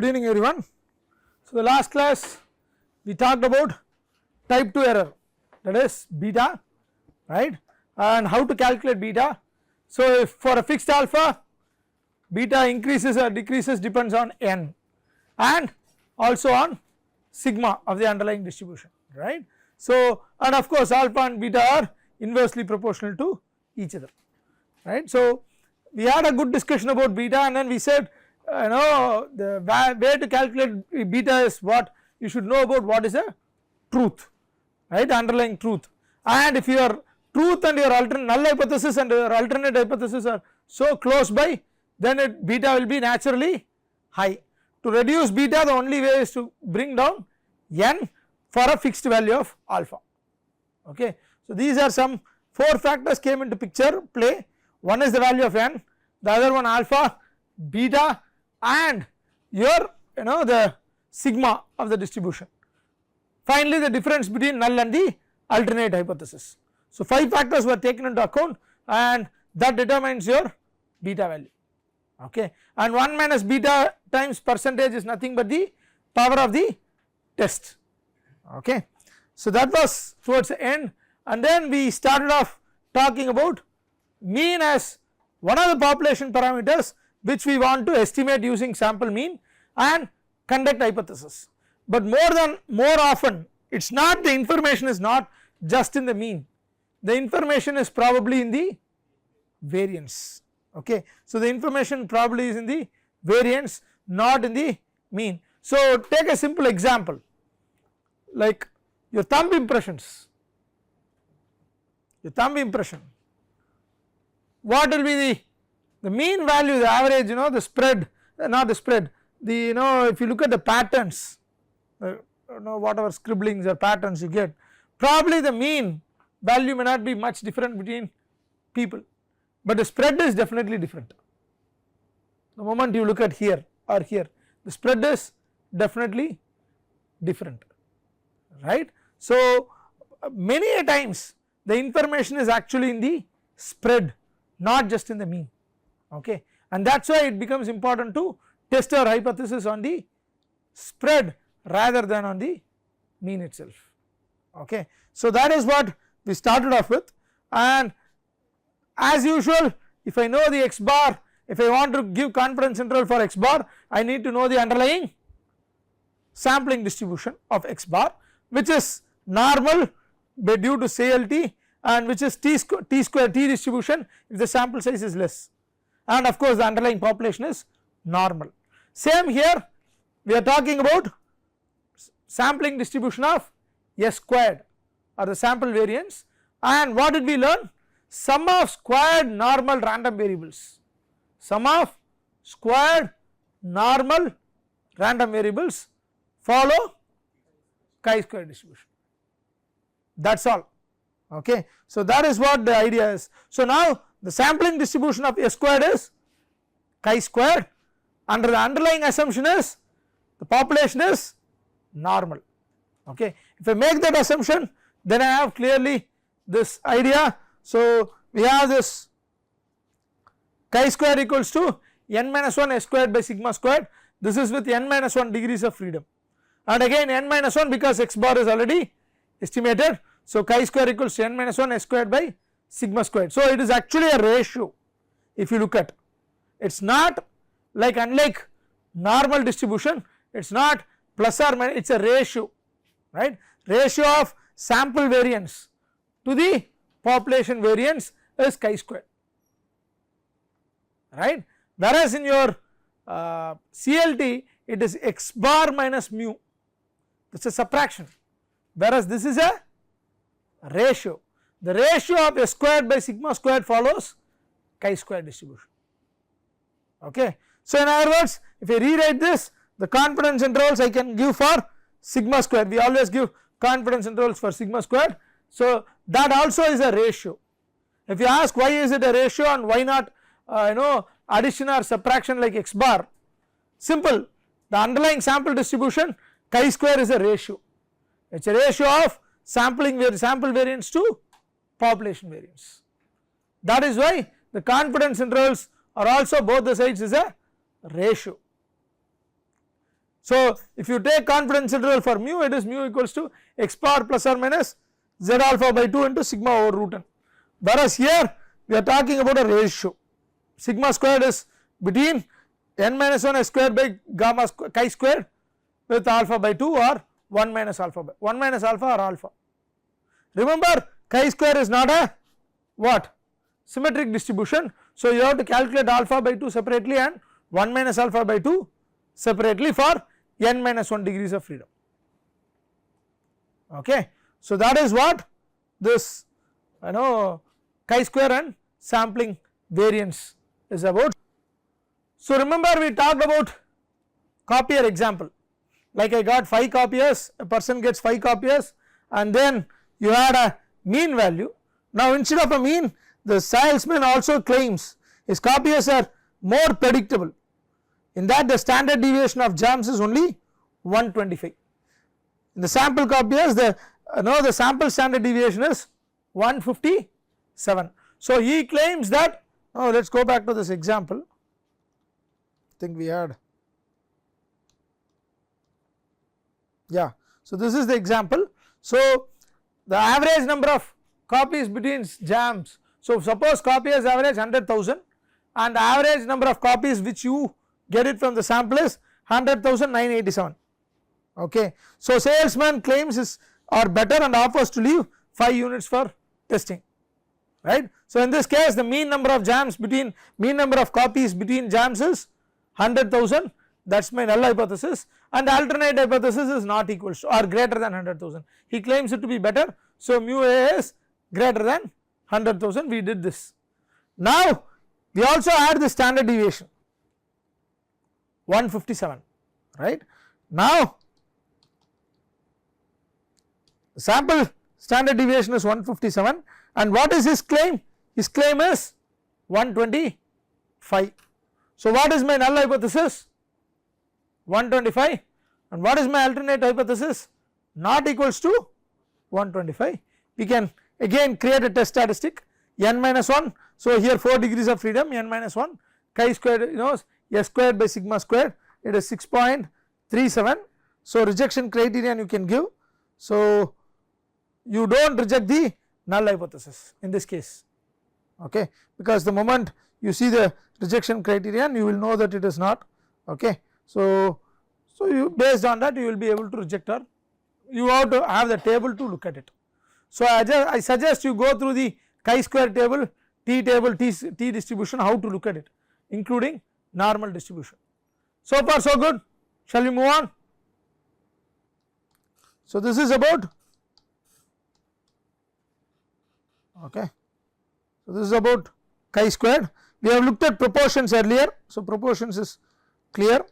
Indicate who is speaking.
Speaker 1: Good evening everyone. So the last class we talked about type 2 error, that is beta, right, and how to calculate beta. So if for a fixed alpha, beta increases or decreases depends on n and also on sigma of the underlying distribution, right. So and of course alpha and beta are inversely proportional to each other, right. So we had a good discussion about beta, and then we said the way to calculate beta is what you should know about what is a truth, right, underlying truth. And if your truth and your alternate null hypothesis and your alternate hypothesis are so close by, then beta will be naturally high. To reduce beta, the only way is to bring down n for a fixed value of alpha, okay. So these are some 4 factors came into play. One is the value of n, the other one alpha, beta, and your the sigma of the distribution. Finally the difference between null and the alternate hypothesis. So 5 factors were taken into account and that determines your beta value, okay. And 1 minus beta times percentage is nothing but the power of the test, okay. So that was towards the end, and then we started off talking about mean as one of the population parameters which we want to estimate using sample mean and conduct hypothesis. But more often it is not, the information is not just in the mean, the information is probably in the variance, okay. So the information probably is in the variance, not in the mean. So take a simple example like your thumb impressions, what will be the mean value, the average, the spread, not the spread, the if you look at the patterns, whatever scribblings or patterns you get, probably the mean value may not be much different between people, but the spread is definitely different. The moment you look at here or here, the spread is definitely different, right. So many a times the information is actually in the spread, not just in the mean, okay. And that is why it becomes important to test our hypothesis on the spread rather than on the mean itself, okay. So that is what we started off with, and as usual if I know the x bar, if I want to give confidence interval for x bar, I need to know the underlying sampling distribution of x bar, which is normal due to CLT and which is t square t distribution if the sample size is less, and of course the underlying population is normal. Same here, we are talking about sampling distribution of S squared or the sample variance, and what did we learn? Sum of squared normal random variables, sum of squared normal random variables follow chi-square distribution, that is all, okay. So that is what the idea is. So now the sampling distribution of S squared is chi-squared, under the underlying assumption is the population is normal, okay. If I make that assumption, then I have clearly this idea. So we have this chi-square equals to n minus 1 S squared by sigma squared, this is with n minus 1 degrees of freedom, and again n minus 1 because x bar is already estimated. So chi-square equals to n minus 1 S squared by sigma squared. So it is actually a ratio, if you look at, it is not like, unlike normal distribution, it is not plus or minus, it is a ratio, right, ratio of sample variance to the population variance is chi-squared, right, whereas in your CLT it is x bar minus mu, it is a subtraction, whereas this is a ratio. The ratio of S squared by sigma squared follows chi-square distribution, okay. So in other words, if I rewrite this, the confidence intervals I can give for sigma squared, we always give confidence intervals for sigma squared, so that also is a ratio. If you ask why is it a ratio and why not addition or subtraction like x bar, simple, the underlying sample distribution chi-square is a ratio, it is a ratio of sample variance to population variance. That is why the confidence intervals are also both the sides is a ratio. So, if you take confidence interval for mu, it is mu equals to x power plus or minus z alpha by 2 into sigma over root n, whereas here we are talking about a ratio. Sigma squared is between n minus 1 s squared by gamma chi squared with alpha by 2 or 1 minus alpha by 1 minus alpha or alpha. Remember, chi square is not a what? Symmetric distribution. So, you have to calculate alpha by 2 separately and 1 minus alpha by 2 separately for n minus 1 degrees of freedom. Okay. So, that is what this chi square and sampling variance is about. So, remember we talked about copier example, like I got 5 copiers, a person gets 5 copiers and then you had a mean value. Now, instead of a mean, the salesman also claims his copiers are more predictable. In that, the standard deviation of jams is only 125. In the sample copiers, the sample standard deviation is 157. So, he claims that, let us go back to this example. I think we had, yeah. So, this is the example. So, the average number of copies between jams. So, suppose copiers average 100,000 and the average number of copies which you get it from the sample is 100,987. Okay. So, salesman claims is are better and offers to leave 5 units for testing, right. So, in this case the mean number of copies between jams is 100,000, that is my null hypothesis, and the alternate hypothesis is not equal to or greater than 100,000. He claims it to be better. So, mu A is greater than 100,000, we did this. Now, we also add the standard deviation 157, right. Now, the sample standard deviation is 157 and what is his claim? His claim is 125. So, what is my null hypothesis? 125, and what is my alternate hypothesis? Not equals to 125. We can again create a test statistic n minus 1. So, here 4 degrees of freedom, n minus 1 chi squared s squared by sigma squared, it is 6.37. So, rejection criterion you can give. So, you do not reject the null hypothesis in this case, okay, because the moment you see the rejection criterion you will know that it is not, okay. So, you based on that you will be able to reject, or you have to have the table to look at it. So, I suggest you go through the chi square table, t distribution, how to look at it, including normal distribution. So far so good, shall we move on? So, this is about, okay. So, this is about chi squared. We have looked at proportions earlier. So, proportions is clear.